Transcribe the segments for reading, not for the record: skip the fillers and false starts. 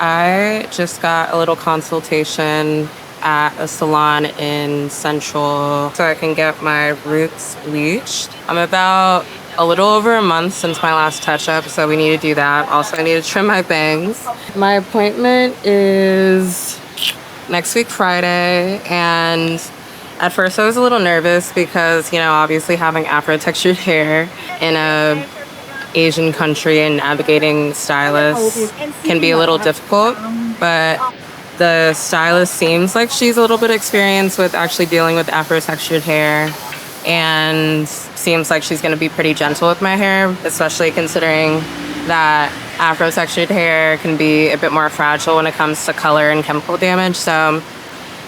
I just got a little consultation at a salon in Central so I can get my roots bleached. I'm about a little over a month since my last touch-up, so we need to do that. Also, I need to trim my bangs. My appointment is next week, Friday, and at first I was a little nervous because, obviously having Afro-textured hair in a Asian country and navigating stylists can be a little difficult, but the stylist seems like she's a little bit experienced with actually dealing with Afro-textured hair and seems like she's going to be pretty gentle with my hair, especially considering that Afro-textured hair can be a bit more fragile when it comes to color and chemical damage. So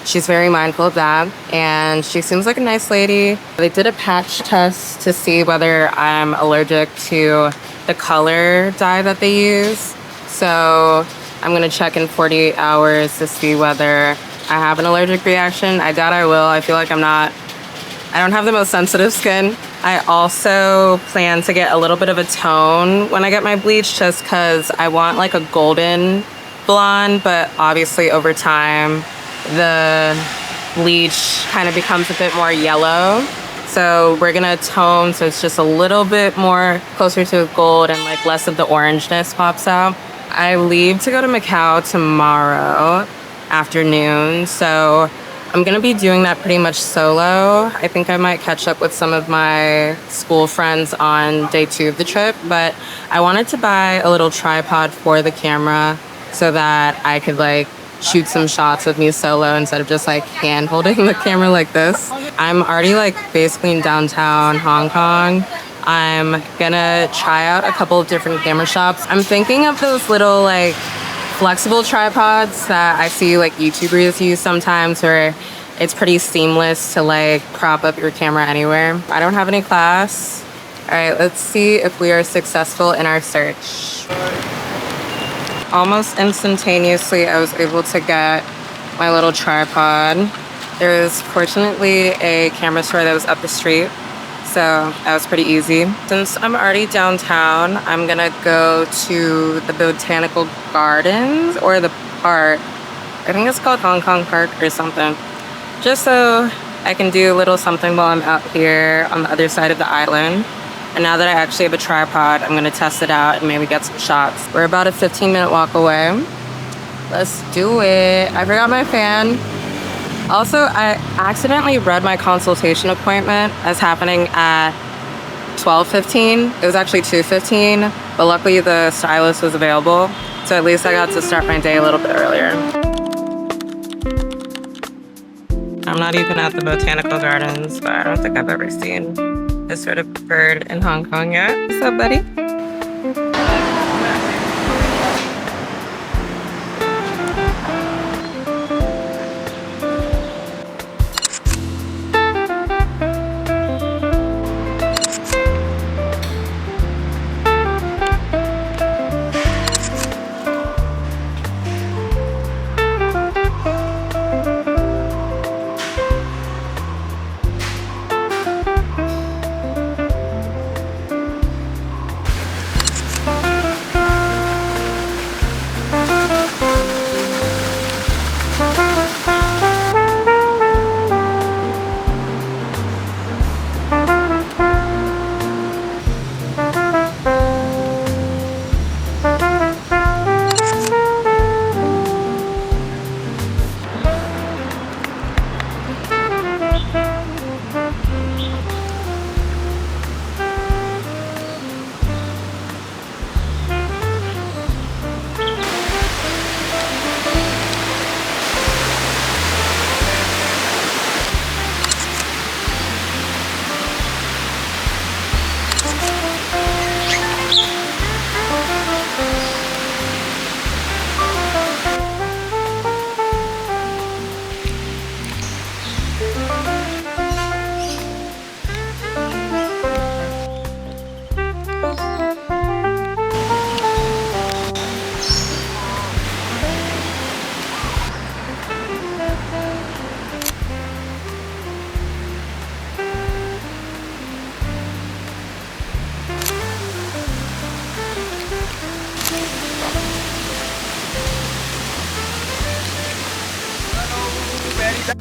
she's very mindful of that, and she seems like a nice lady. They did a patch test to see whether I'm allergic to the color dye that they use. So I'm gonna check in 48 hours to see whether I have an allergic reaction. I doubt I will. I feel like I don't have the most sensitive skin. I also plan to get a little bit of a tone when I get my bleach, just because I want like a golden blonde, but obviously over time, the bleach kind of becomes a bit more yellow. So we're gonna tone so it's just a little bit more closer to gold and like less of the orangeness pops out. I leave to go to Macau tomorrow afternoon, so I'm gonna be doing that pretty much solo. I think I might catch up with some of my school friends on day 2 of the trip, but I wanted to buy a little tripod for the camera so that I could like shoot some shots of me solo instead of just like hand holding the camera like this. I'm already like basically in downtown Hong Kong. I'm gonna try out a couple of different camera shops. I'm thinking of those little like flexible tripods that I see like YouTubers use sometimes, where it's pretty seamless to like prop up your camera anywhere. I don't have any class. All right, let's see if we are successful in our search. Almost instantaneously, I was able to get my little tripod. There was fortunately a camera store that was up the street, so that was pretty easy. Since I'm already downtown, I'm gonna go to the Botanical Gardens or the park. I think it's called Hong Kong Park or something. Just so I can do a little something while I'm out here on the other side of the island. And now that I actually have a tripod, I'm gonna test it out and maybe get some shots. We're about a 15-minute walk away. Let's do it. I forgot my fan. Also, I accidentally read my consultation appointment as happening at 12:15. It was actually 2:15, but luckily the stylist was available. So at least I got to start my day a little bit earlier. I'm not even at the Botanical Gardens, but I don't think I've ever seen this sort of bird in Hong Kong yet. What's up, buddy?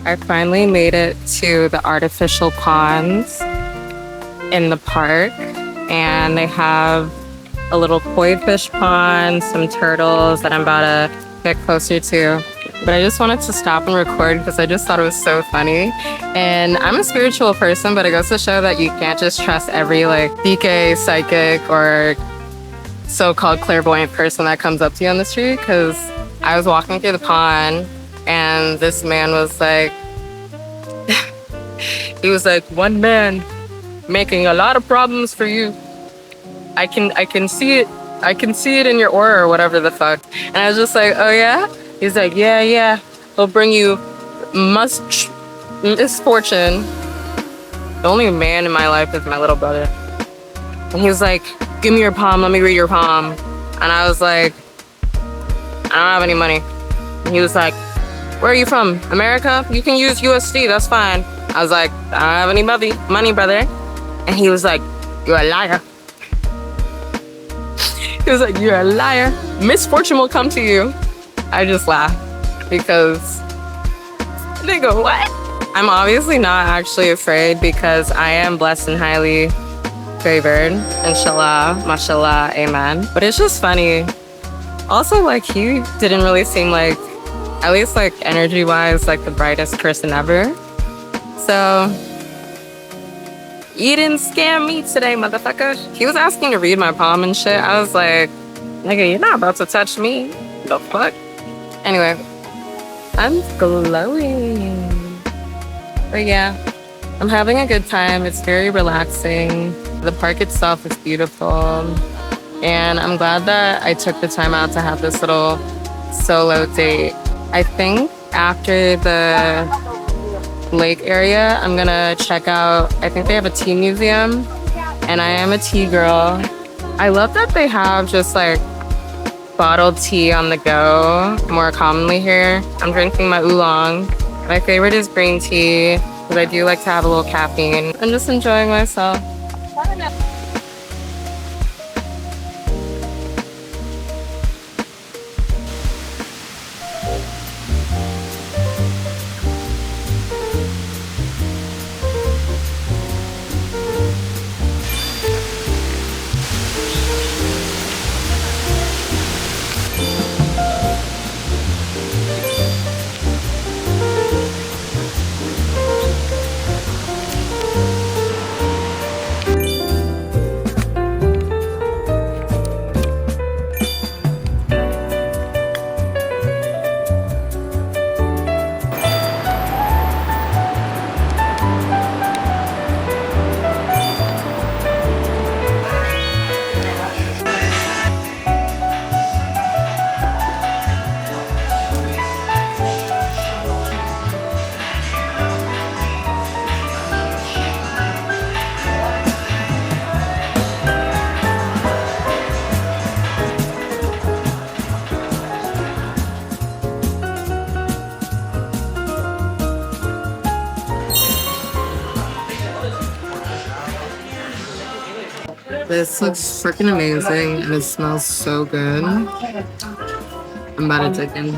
I finally made it to the artificial ponds in the park, and they have a little koi fish pond, some turtles that I'm about to get closer to. But I just wanted to stop and record because I just thought it was so funny. And I'm a spiritual person, but it goes to show that you can't just trust every like DK psychic or so-called clairvoyant person that comes up to you on the street. Because I was walking through the pond and this man was like, he was like, one man making a lot of problems for you. I can see it. I can see it in your aura or whatever the fuck. And I was just like, oh yeah? He's like, yeah. He'll bring you misfortune. The only man in my life is my little brother. And he was like, give me your palm, let me read your palm. And I was like, I don't have any money. And he was like, where are you from? America? You can use USD, that's fine. I was like, I don't have any money, brother. And he was like, you're a liar. He was like, you're a liar. Misfortune will come to you. I just laughed because, nigga, what? I'm obviously not actually afraid because I am blessed and highly favored. Inshallah, mashallah, amen. But it's just funny. Also, like, he didn't really seem like, at least like energy-wise, like the brightest person ever. So, you didn't scam me today, motherfucker. He was asking to read my palm and shit. I was like, nigga, you're not about to touch me. The fuck? Anyway, I'm glowing. But yeah, I'm having a good time. It's very relaxing. The park itself is beautiful. And I'm glad that I took the time out to have this little solo date. I think after the lake area, I'm gonna check out, I think they have a tea museum, and I am a tea girl. I love that they have just like bottled tea on the go more commonly here. I'm drinking my oolong. My favorite is green tea because I do like to have a little caffeine. I'm just enjoying myself. This looks freaking amazing and it smells so good. I'm about to dig in.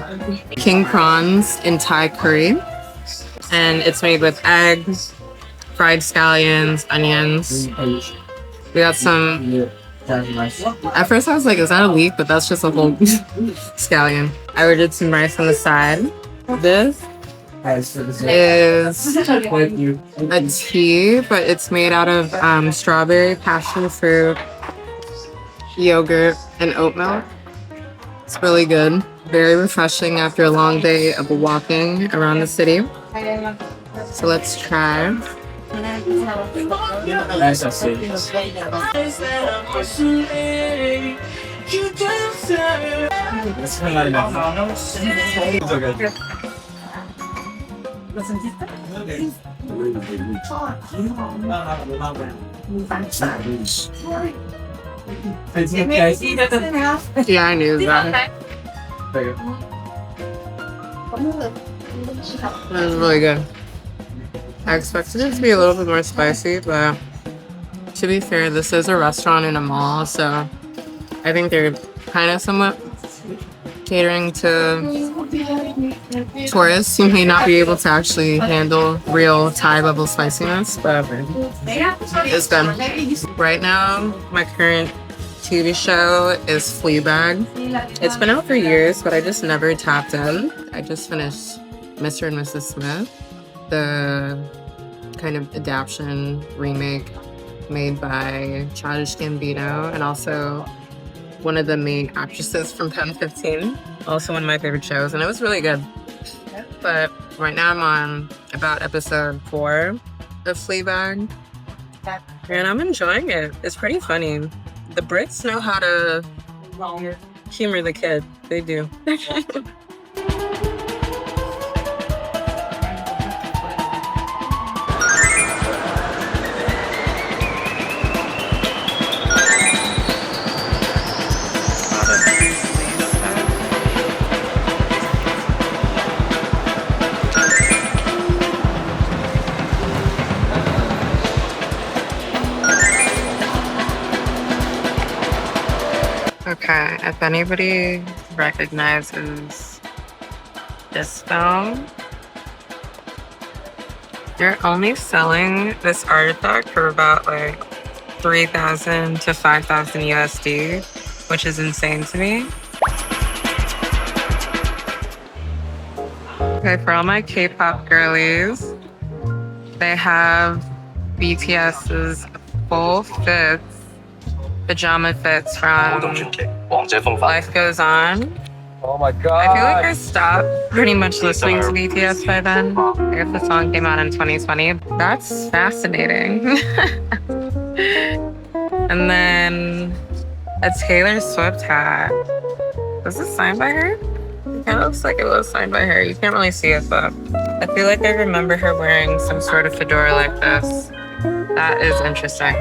King prawns in Thai curry. And it's made with eggs, fried scallions, onions. We got some... At first I was like, is that a leek? But that's just a whole scallion. I ordered some rice on the side. This is a tea, but it's made out of strawberry, passion fruit, yogurt, and oat milk. It's really good. Very refreshing after a long day of walking around the city. So let's try. Yeah, I knew that. It was really good. I expected it to be a little bit more spicy, but to be fair, this is a restaurant in a mall, so I think they're kind of somewhat catering to tourists who may not be able to actually handle real Thai level spiciness, but it's good. Right now, my current TV show is Fleabag. It's been out for years, but I just never tapped in. I just finished Mr. and Mrs. Smith, the kind of adaptation remake made by Childish Gambino, and also one of the main actresses from Pen 15. Also one of my favorite shows, and it was really good. But right now I'm on about episode 4 of Fleabag, and I'm enjoying it. It's pretty funny. The Brits know how to humor the kid. They do. Okay, if anybody recognizes this film, you're only selling this artifact for about like 3,000 to 5,000 USD, which is insane to me. Okay, for all my K-pop girlies, they have BTS's full fits, pajama fits from Life Goes On. Oh my god. I feel like I stopped pretty much listening to BTS by then. If the song came out in 2020. That's fascinating. And then a Taylor Swift hat. Was this signed by her? It kind of looks like it was signed by her. You can't really see it, but I feel like I remember her wearing some sort of fedora like this. That is interesting.